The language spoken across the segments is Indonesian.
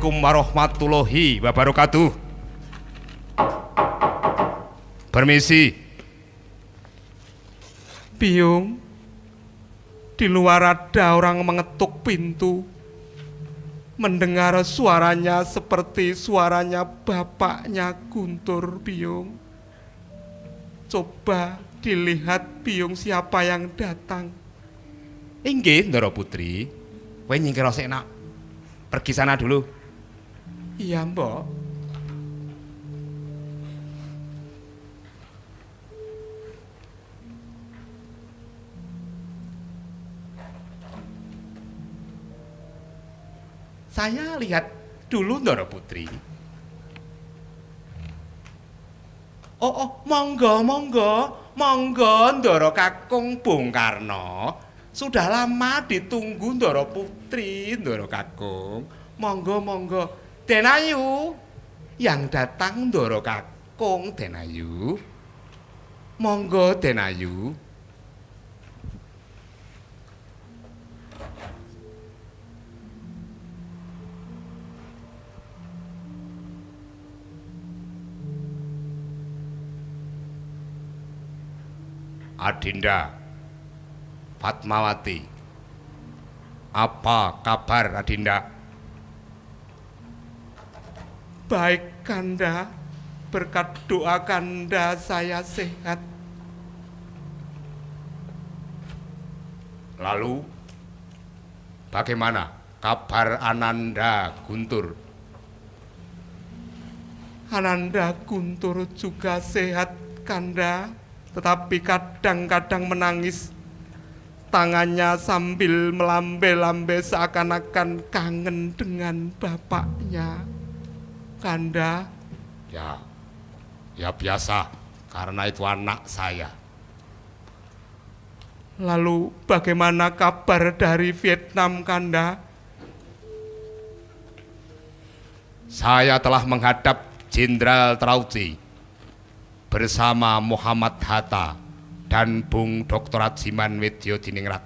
Assalamualaikum warahmatullahi wabarakatuh. Permisi. Biung, di luar ada orang mengetuk pintu. Mendengar suaranya seperti suaranya bapaknya Guntur, Biung. Coba dilihat, Biung, siapa yang datang. Inggih, Ndara Putri. Kowe nyingkira sik, Nak. Pergi sana dulu. Iya, Mbok. Saya lihat dulu, Ndara Putri. Oh, monggo, Ndara Kakung Bung Karno. Sudah lama ditunggu Ndara Putri, Ndara Kakung. Monggo. Denayu. Yang datang Ndara Kakung, Denayu. Monggo, Denayu. Adinda Fatmawati, apa kabar Adinda? Baik, Kanda. Berkat doa Kanda saya sehat. Lalu bagaimana kabar Ananda Guntur? Ananda Guntur juga sehat, Kanda. Tetapi kadang-kadang menangis. Tangannya sambil melambe-lambe seakan-akan kangen dengan bapaknya. Kanda. Ya biasa, karena itu anak saya. Lalu bagaimana kabar dari Vietnam, Kanda? Saya telah menghadap Jenderal Trauci bersama Muhammad Hatta dan Bung Dr. Ajiman Wedyo Diningrat.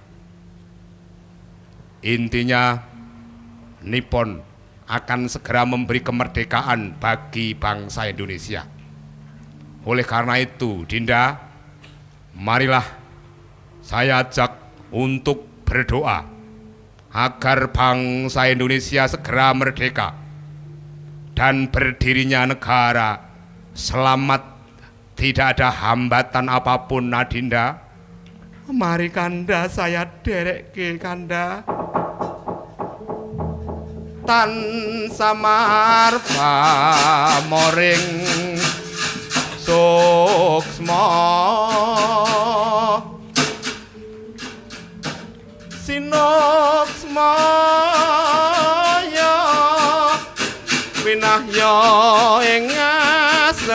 Intinya, Nippon akan segera memberi kemerdekaan bagi bangsa Indonesia. Oleh karena itu, Dinda, marilah saya ajak untuk berdoa agar bangsa Indonesia segera merdeka dan berdirinya negara selamat. Tidak ada hambatan apapun, Adinda. Mari, Kanda, saya derek ke Kanda. Tan samar pamoring suksma sinuksma ya winahya ing asepi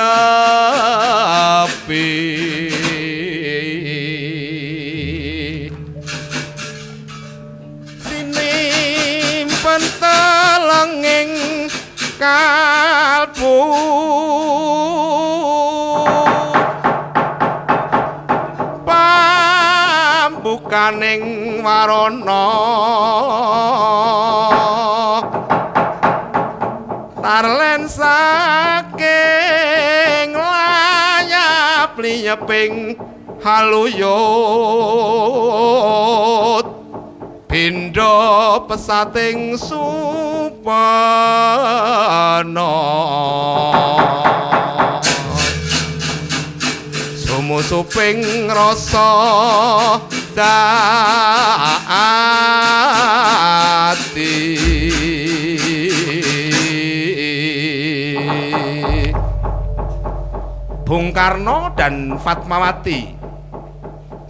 sinimpen telenging kalbu pambukaning warana tarlen saking layap liyeping haluyut pindha pesating supana sumusuping rasa daati Bung Karno dan Fatmawati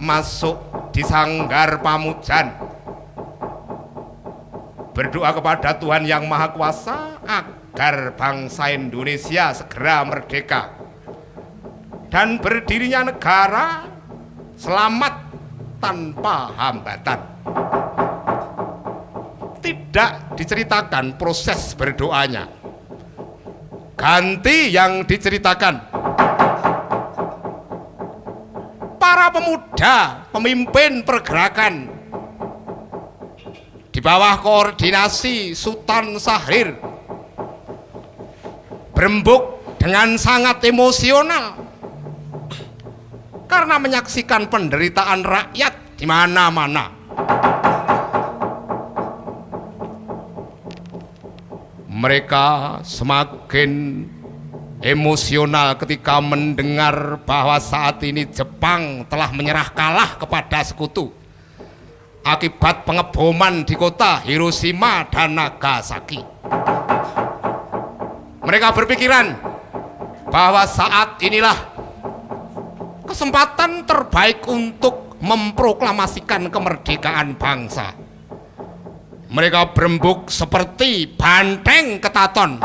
masuk di sanggar Pamujan, berdoa kepada Tuhan Yang Maha Kuasa agar bangsa Indonesia segera merdeka dan berdirinya negara selamat tanpa hambatan. Tidak diceritakan proses berdoanya, ganti yang diceritakan para pemuda, pemimpin pergerakan di bawah koordinasi Sultan Syahrir berembuk dengan sangat emosional karena menyaksikan penderitaan rakyat di mana-mana. Mereka semakin emosional ketika mendengar bahwa saat ini Jepang telah menyerah kalah kepada sekutu akibat pengeboman di kota Hiroshima dan Nagasaki. Mereka berpikiran bahwa saat inilah kesempatan terbaik untuk memproklamasikan kemerdekaan bangsa. Mereka berembuk seperti banteng ketaton.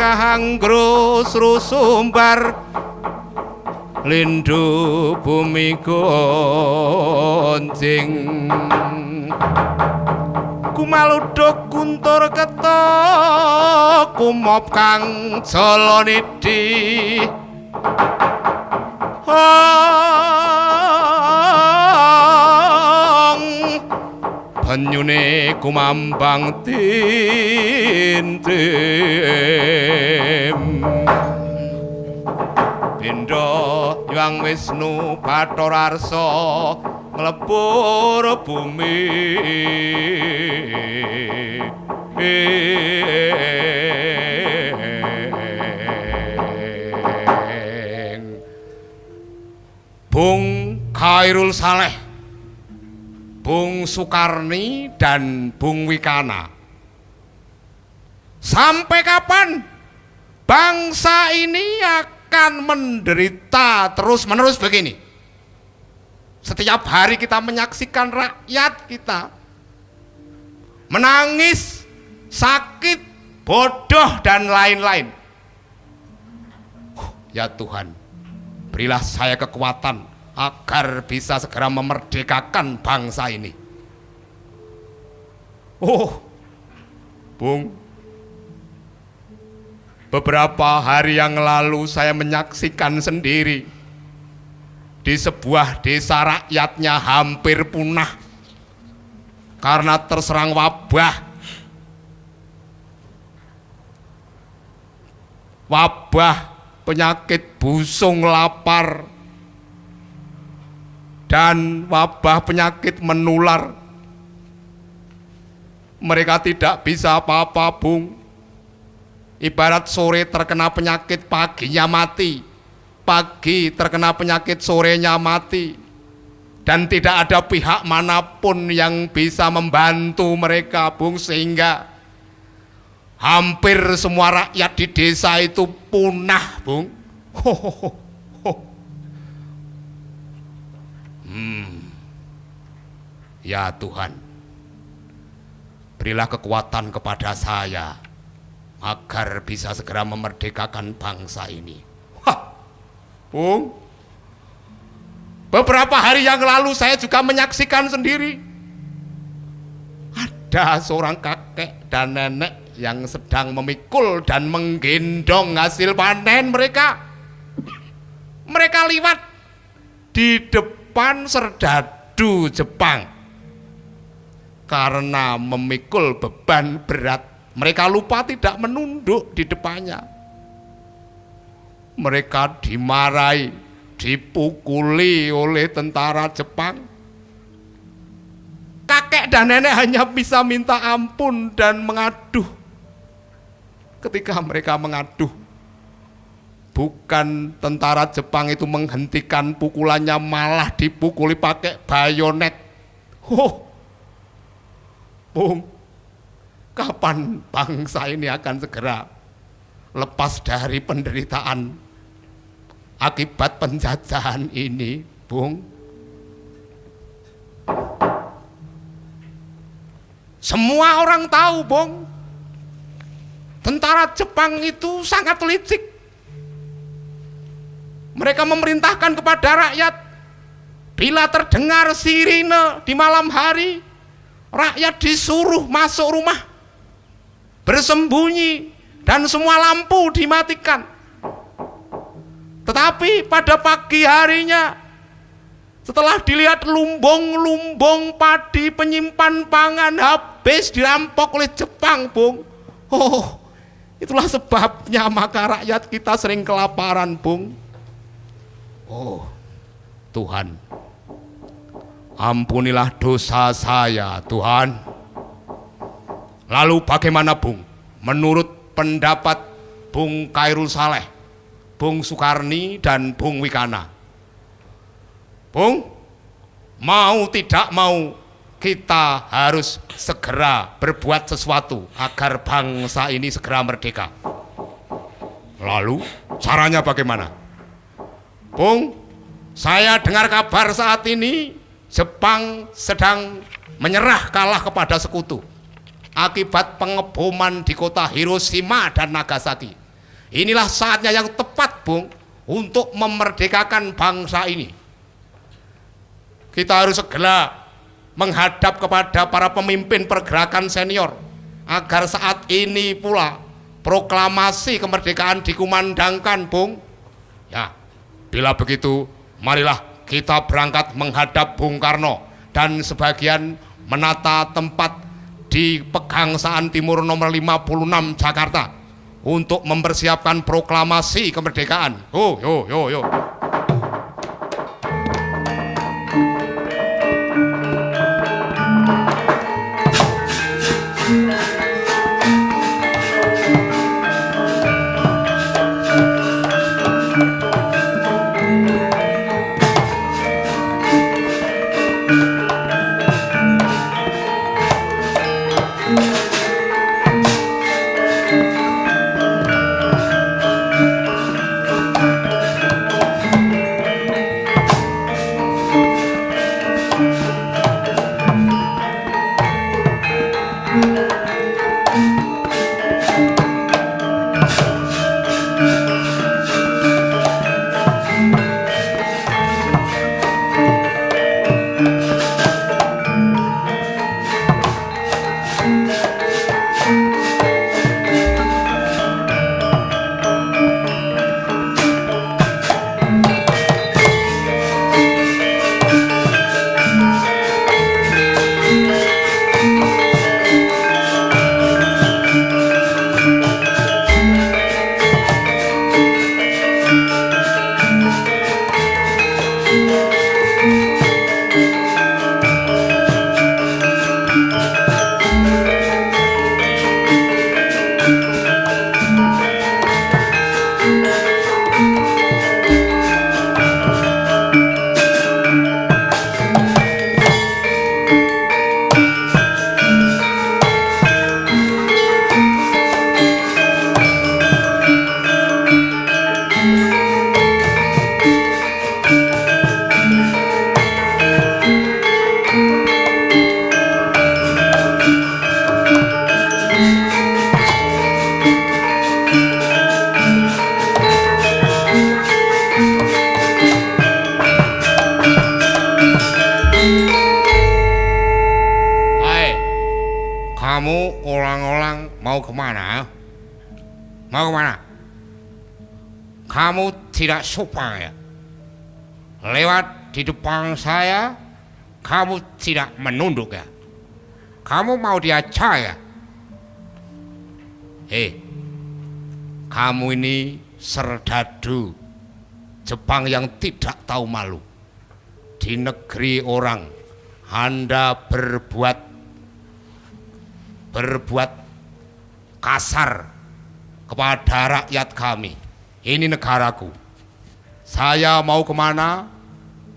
Anggro sumbar lindu bumi goncing kumaluduk guntur ketok kumop kang jolonidi banyune kumambang tintim Pindha Hyang Wisnu Bathara Arsa nglebur bumi Bung Khairul Saleh, Bung Sukarni dan Bung Wikana. Sampai kapan bangsa ini akan menderita terus-menerus begini? Setiap hari kita menyaksikan rakyat kita menangis, sakit, bodoh dan lain-lain. Ya Tuhan, berilah saya kekuatan agar bisa segera memerdekakan bangsa ini. Oh, Bung, beberapa hari yang lalu saya menyaksikan sendiri di sebuah desa rakyatnya hampir punah karena terserang wabah penyakit busung lapar dan wabah penyakit menular. Mereka tidak bisa apa-apa, Bung. Ibarat sore terkena penyakit, paginya mati. Pagi terkena penyakit, sorenya mati. Dan tidak ada pihak manapun yang bisa membantu mereka, Bung, sehingga hampir semua rakyat di desa itu punah, Bung. Ya Tuhan, berilah kekuatan kepada saya agar bisa segera memerdekakan bangsa ini. Wah, Bung, beberapa hari yang lalu saya juga menyaksikan sendiri. Ada seorang kakek dan nenek yang sedang memikul dan menggendong hasil panen mereka. Mereka liwat di depan serdadu Jepang. Karena memikul beban berat, mereka lupa tidak menunduk di depannya. Mereka dimarahi, dipukuli oleh tentara Jepang. Kakek dan nenek hanya bisa minta ampun dan mengaduh. Ketika mereka mengaduh, bukan tentara Jepang itu menghentikan pukulannya, malah dipukuli pakai bayonet. Bung, kapan bangsa ini akan segera lepas dari penderitaan akibat penjajahan ini, Bung? Semua orang tahu, Bung, tentara Jepang itu sangat licik. Mereka memerintahkan kepada rakyat, bila terdengar sirine di malam hari, rakyat disuruh masuk rumah, bersembunyi, dan semua lampu dimatikan. Tetapi pada pagi harinya, setelah dilihat lumbung-lumbung padi penyimpan pangan habis dirampok oleh Jepang, Bung. Itulah sebabnya maka rakyat kita sering kelaparan, Bung. Tuhan, ampunilah dosa saya, Tuhan. Lalu bagaimana, Bung? Menurut pendapat Bung Khairul Saleh, Bung Sukarni, dan Bung Wikana, Bung, mau tidak mau kita harus segera berbuat sesuatu agar bangsa ini segera merdeka. Lalu caranya bagaimana? Bung, saya dengar kabar saat ini Jepang sedang menyerah kalah kepada sekutu akibat pengeboman di kota Hiroshima dan Nagasaki. Inilah saatnya yang tepat, Bung, untuk memerdekakan bangsa ini. Kita harus segera menghadap kepada para pemimpin pergerakan senior agar saat ini pula proklamasi kemerdekaan dikumandangkan, Bung. Ya, bila begitu, marilah kita berangkat menghadap Bung Karno dan sebagian menata tempat di Pegangsaan Timur nomor 56 Jakarta untuk mempersiapkan proklamasi kemerdekaan. Yo. mau kemana? Mau kemana? Kamu tidak sopan ya? Lewat di depan saya, kamu tidak menunduk ya? Kamu mau diajar ya? Kamu ini serdadu Jepang yang tidak tahu malu. Di negeri orang, Anda berbuat kasar kepada rakyat kami. Ini negaraku. Saya mau kemana,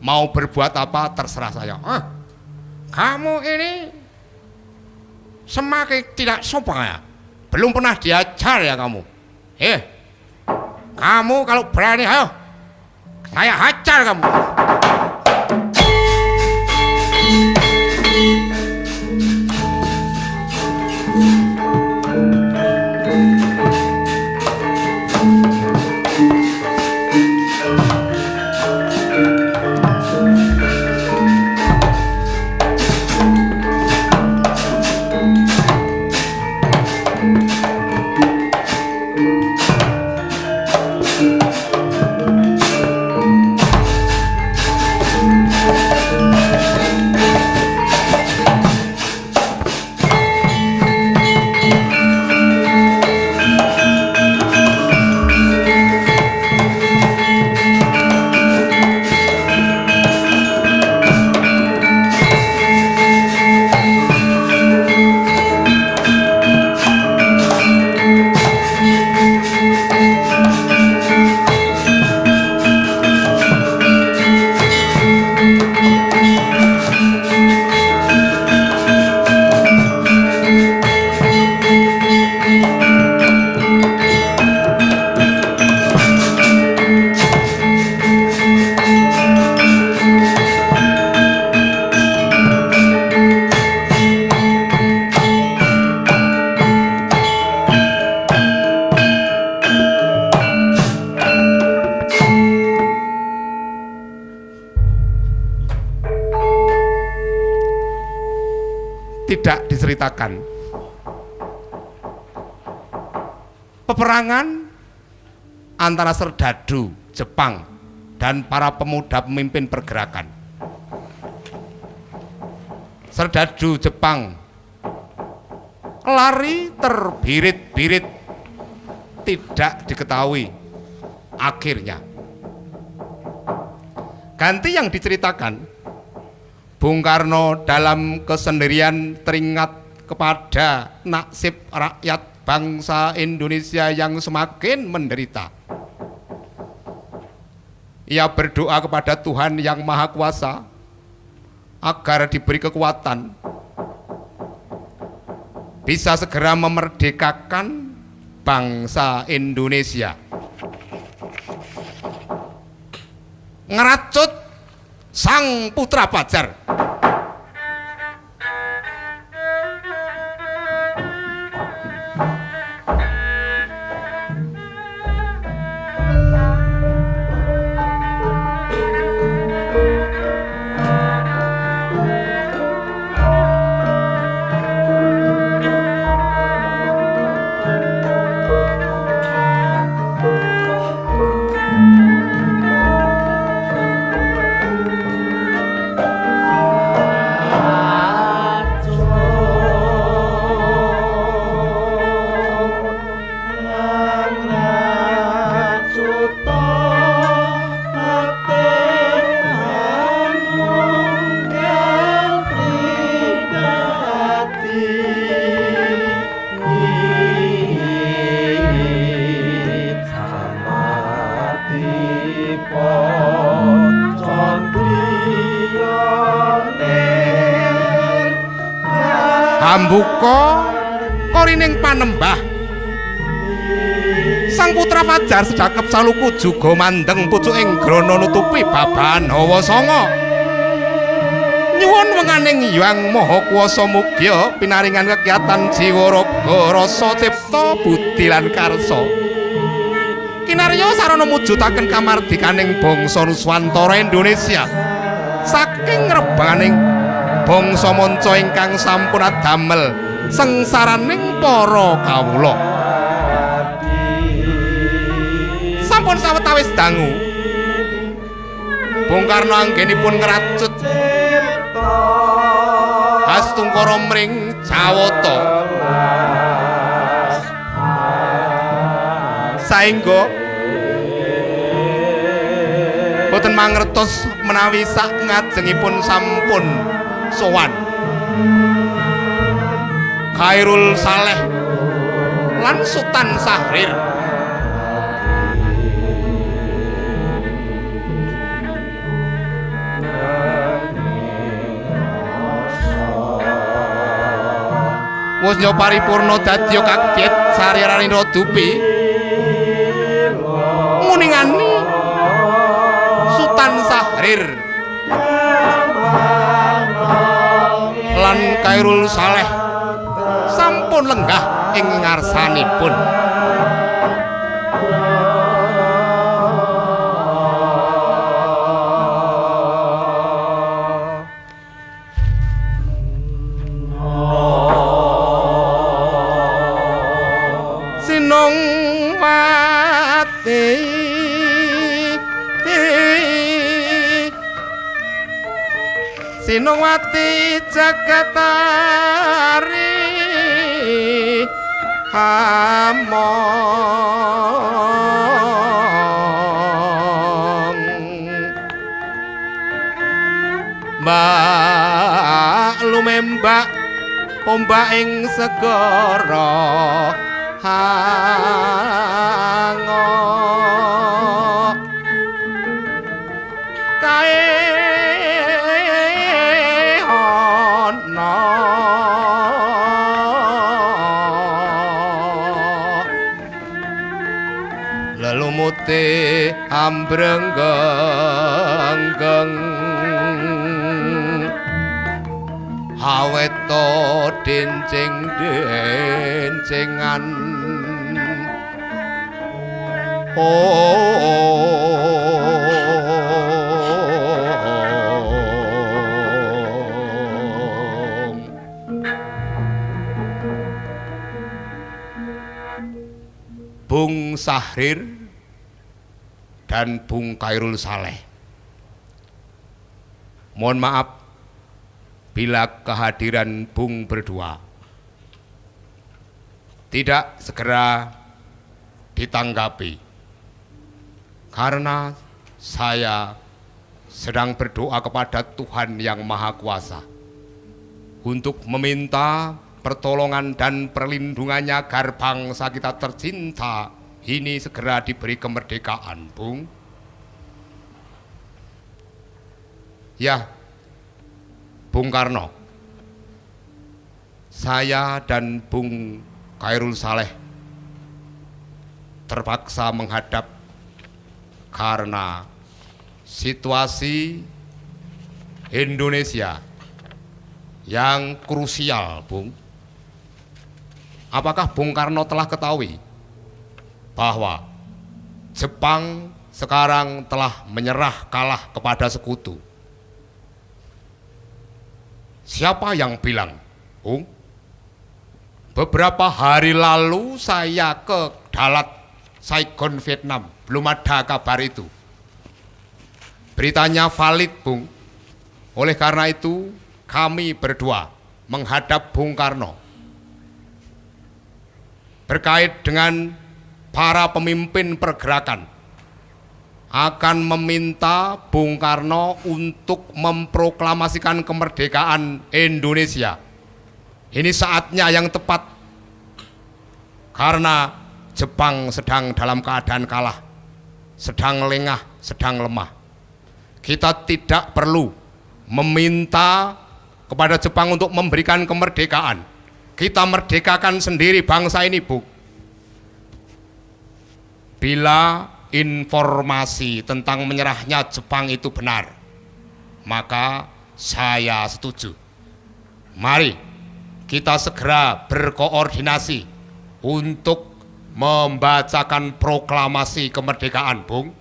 mau berbuat apa, terserah saya. Kamu ini semakin tidak sopan ya. Belum pernah diajar ya kamu. Kamu kalau berani, ayo, saya hajar kamu. Tidak diceritakan peperangan antara serdadu Jepang dan para pemuda pemimpin pergerakan. Serdadu Jepang lari terbirit-birit, tidak diketahui akhirnya. Ganti yang diceritakan, Bung Karno dalam kesendirian teringat kepada nasib rakyat bangsa Indonesia yang semakin menderita. Ia berdoa kepada Tuhan yang Maha Kuasa agar diberi kekuatan bisa segera memerdekakan bangsa Indonesia. Ngeracut sang putra Fajar. Ambuka korining panembah sang putra Fajar sedakep saluku juga mandeng pucuking grana nutupi babahan hawa sanga. Nyuwun wenganing Hyang Maha Kuwasa mugya pinaringan kegiatan jiwa raga rasa cipta budi lan karsa. Kinarya sarana mujudaken kamardikaning bangsa Nuswantara Indonesia saking rebanganing bangsa manca ingkang sampun adamel sengsaraning para kawula. Sampun sawetawis dangu Bung Karno anggenipun ngeracut Hastungkara mring Jawata saengga boten mangertos menawi sak ngajengipun sampun sowan Khairul Saleh lan Sultan Syahrir. Wis nyo paripurna dadi kaget saryaranira dupi nguningani Sultan Syahrir lan Khairul Saleh sampun lenggah ing ngarsanipun. Sinowati Jagatari hamong mbak lumembak ombak ing segara hango kae lelumuti ambrenggeng aweto dencengan Bung Syahrir dan Bung Khairul Saleh. Mohon maaf bila kehadiran Bung berdua tidak segera ditanggapi karena saya sedang berdoa kepada Tuhan yang Maha Kuasa untuk meminta pertolongan dan perlindungannya agar bangsa kita tercinta ini segera diberi kemerdekaan, Bung. Ya, Bung Karno, saya dan Bung Khairul Saleh terpaksa menghadap karena situasi Indonesia yang krusial, Bung. Apakah Bung Karno telah ketahui bahwa Jepang sekarang telah menyerah kalah kepada sekutu? Siapa yang bilang, Bung? Beberapa hari lalu saya ke Dalat, Saigon, Vietnam. Belum ada kabar itu. Beritanya valid, Bung. Oleh karena itu, kami berdua menghadap Bung Karno berkait dengan para pemimpin pergerakan akan meminta Bung Karno untuk memproklamasikan kemerdekaan Indonesia. Ini saatnya yang tepat karena Jepang sedang dalam keadaan kalah, sedang lengah, sedang lemah. Kita tidak perlu meminta kepada Jepang untuk memberikan kemerdekaan. Kita merdekakan sendiri bangsa ini, Bu. Bila informasi tentang menyerahnya Jepang itu benar, maka saya setuju. Mari kita segera berkoordinasi untuk membacakan proklamasi kemerdekaan, Bung.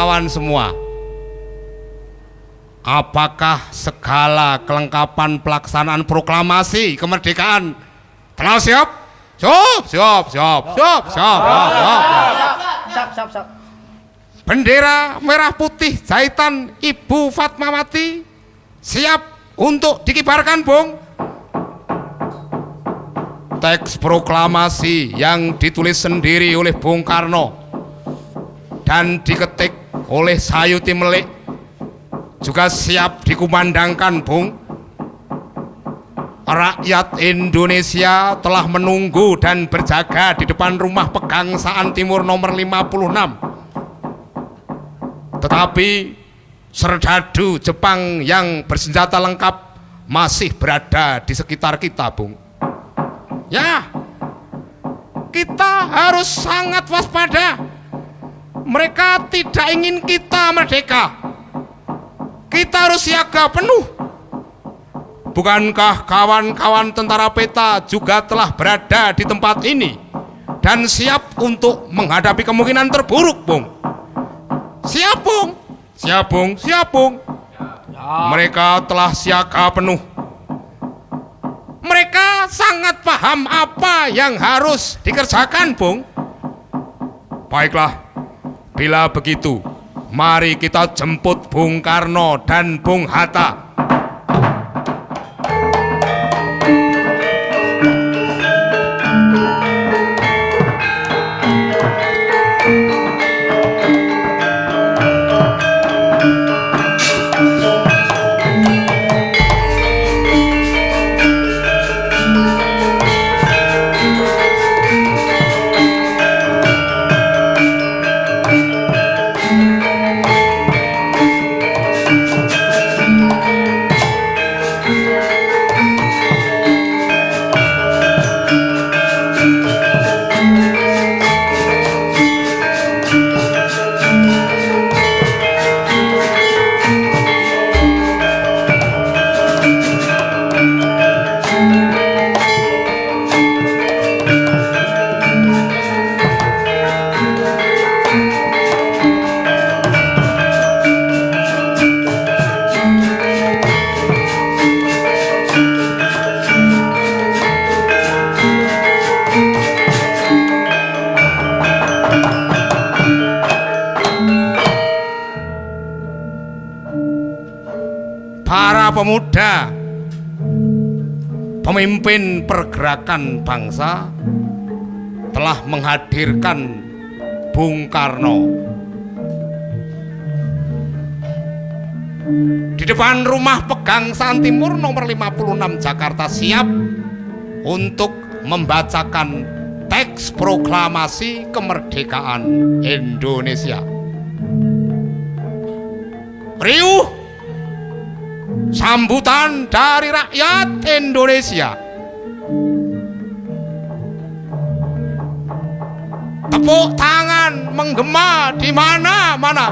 kawan semua, apakah segala kelengkapan pelaksanaan proklamasi kemerdekaan telah siap? Siap. Bendera merah putih jahitan Ibu Fatmawati siap untuk dikibarkan, Bung. Teks proklamasi yang ditulis sendiri oleh Bung Karno dan diketik oleh Sayuti Melik juga siap dikumandangkan, Bung. Rakyat Indonesia telah menunggu dan berjaga di depan rumah Pegangsaan Timur nomor 56. Tetapi serdadu Jepang yang bersenjata lengkap masih berada di sekitar kita, Bung. Ya, kita harus sangat waspada. Mereka tidak ingin kita merdeka. Kita harus siaga penuh. Bukankah kawan-kawan tentara peta juga telah berada di tempat ini dan siap untuk menghadapi kemungkinan terburuk, Bung? Siap, Bung. Siap, Bung. Siap, Bung. Mereka telah siaga penuh. Mereka sangat paham apa yang harus dikerjakan, Bung. Baiklah, bila begitu, mari kita jemput Bung Karno dan Bung Hatta. Pemuda, pemimpin pergerakan bangsa telah menghadirkan Bung Karno di depan rumah Pegangsaan Timur nomor 56 Jakarta, siap untuk membacakan teks proklamasi kemerdekaan Indonesia. Riuh sambutan dari rakyat Indonesia. Tepuk tangan menggema di mana-mana.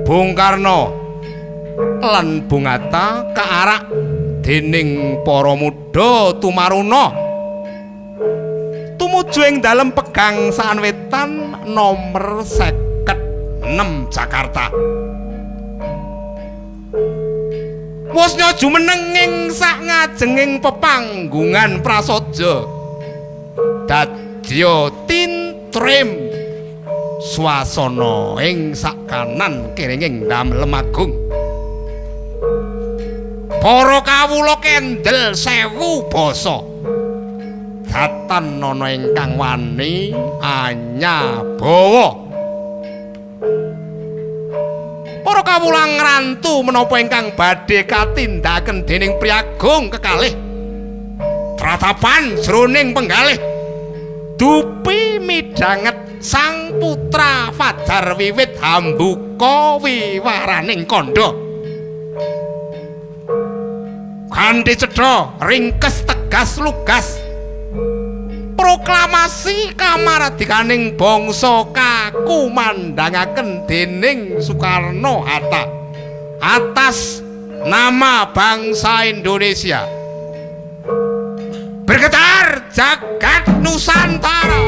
Bung Karno lan Bung Hatta kaarak dening para muda tumaruna tumuju ing dalem Pegangsaan Wetan nomor 56 Jakarta. Wus nyaju meneng ing sak ngajenging pepanggungan prasaja dadya tintrim swasana ing sak kanan kiringing Damel Agung. Para kawula kendel 1000 basa datan ana ingkang wani anyabawa. Para kawula ngrantu menapa ingkang badhe katindaken dening Priagung kekalih tratapan jroning penggalih dupi midhanget sang putra Fajar wiwit hambuka wiwaraning kandha kanthi cedha ringkes tegas lugas proklamasi kamardikaning bangsa kakumandangaken dening Soekarno Hatta atas nama bangsa Indonesia. Bergetar jagat Nusantara.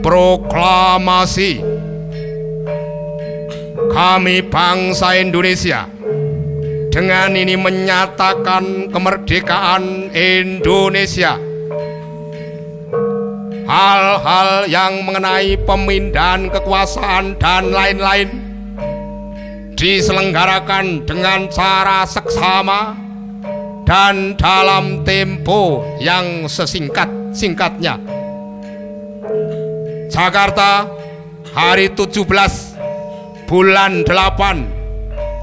Proklamasi kami bangsa Indonesia dengan ini menyatakan kemerdekaan Indonesia. Hal-hal yang mengenai pemindahan kekuasaan dan lain-lain diselenggarakan dengan cara seksama dan dalam tempo yang sesingkat-singkatnya. Jakarta, hari 17 bulan 8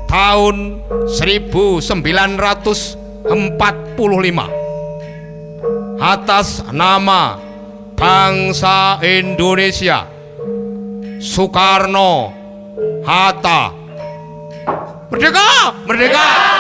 tahun 1945 atas nama bangsa Indonesia, Soekarno Hatta. Merdeka! Merdeka!